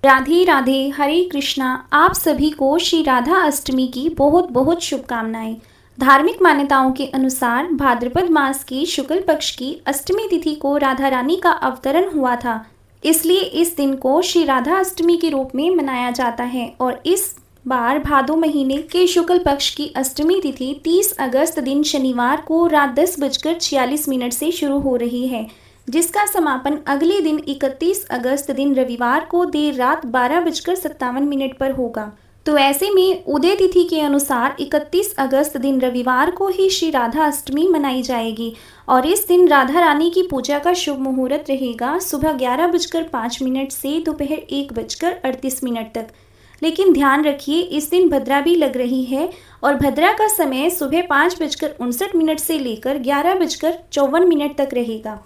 राधे राधे, हरे कृष्णा। आप सभी को श्री राधा अष्टमी की बहुत बहुत शुभकामनाएं। धार्मिक मान्यताओं के अनुसार भाद्रपद मास की शुक्ल पक्ष की अष्टमी तिथि को राधा रानी का अवतरण हुआ था, इसलिए इस दिन को श्री राधा अष्टमी के रूप में मनाया जाता है। और इस बार भादो महीने के शुक्ल पक्ष की अष्टमी तिथि 30 अगस्त दिन शनिवार को रात 10:46 से शुरू हो रही है, जिसका समापन अगले दिन 31 अगस्त दिन रविवार को देर रात 12:57 पर होगा। तो ऐसे में उदय तिथि के अनुसार 31 अगस्त दिन रविवार को ही श्री राधा अष्टमी मनाई जाएगी और इस दिन राधा रानी की पूजा का शुभ मुहूर्त रहेगा सुबह 11:05 से दोपहर 1:38 तक। लेकिन ध्यान रखिए, इस दिन भद्रा भी लग रही है और भद्रा का समय सुबह 5:59 से लेकर 11:54 तक रहेगा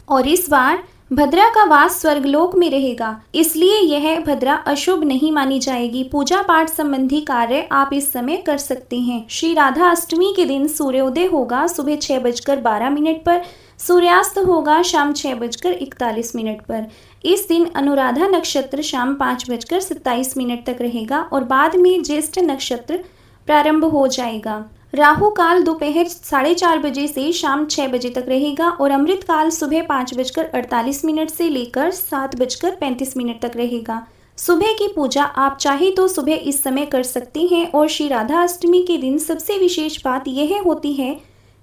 और इस बार भद्रा का वास स्वर्गलोक में रहेगा, इसलिए यह भद्रा अशुभ नहीं मानी जाएगी। पूजा पाठ संबंधी कार्य आप इस समय कर सकते हैं। श्री राधा अष्टमी के दिन सूर्योदय होगा सुबह 6:12 पर, सूर्यास्त होगा शाम 6:41 पर। इस दिन अनुराधा नक्षत्र शाम 5:27 तक रहेगा और बाद में ज्येष्ठ नक्षत्र प्रारंभ हो जाएगा। राहु काल दोपहर 4:30 बजे से शाम 6 बजे तक रहेगा और अमृत काल सुबह 5:48 से लेकर 7:35 तक रहेगा। सुबह की पूजा आप चाहे तो सुबह इस समय कर सकते हैं और श्री राधा अष्टमी के दिन सबसे विशेष बात यह होती है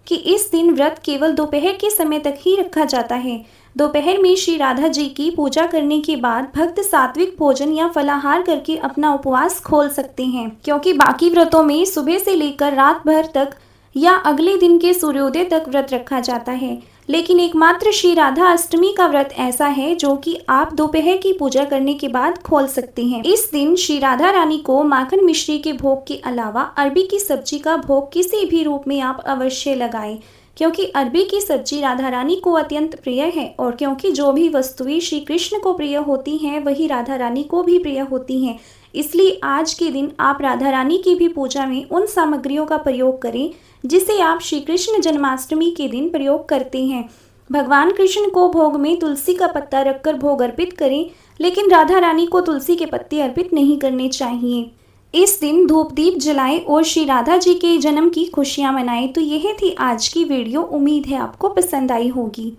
कि इस दिन व्रत केवल दोपहर के समय तक ही रखा जाता है। दोपहर में श्री राधा जी की पूजा करने के बाद भक्त सात्विक भोजन या फलाहार करके अपना उपवास खोल सकते हैं, क्योंकि बाकी व्रतों में सुबह से लेकर रात भर तक या अगले दिन के सूर्योदय तक व्रत रखा जाता है। लेकिन एकमात्र श्री राधा अष्टमी का व्रत ऐसा है जो कि आप दोपहर की पूजा करने के बाद खोल सकते हैं। इस दिन श्री राधा रानी को माखन मिश्री के भोग के अलावा अरबी की सब्जी का भोग किसी भी रूप में आप अवश्य लगाएं, क्योंकि अरबी की सब्जी राधा रानी को अत्यंत प्रिय है और क्योंकि जो भी वस्तुएं श्री कृष्ण को प्रिय होती हैं वही राधा रानी को भी प्रिय होती हैं, इसलिए आज के दिन आप राधा रानी की भी पूजा में उन सामग्रियों का प्रयोग करें जिसे आप श्री कृष्ण जन्माष्टमी के दिन प्रयोग करते हैं। भगवान कृष्ण को भोग में तुलसी का पत्ता रखकर भोग अर्पित करें, लेकिन राधा रानी को तुलसी के पत्ते अर्पित नहीं करने चाहिए। इस दिन धूप दीप जलाएं और श्री राधा जी के जन्म की खुशियां मनाएं। तो यह थी आज की वीडियो, उम्मीद है आपको पसंद आई होगी।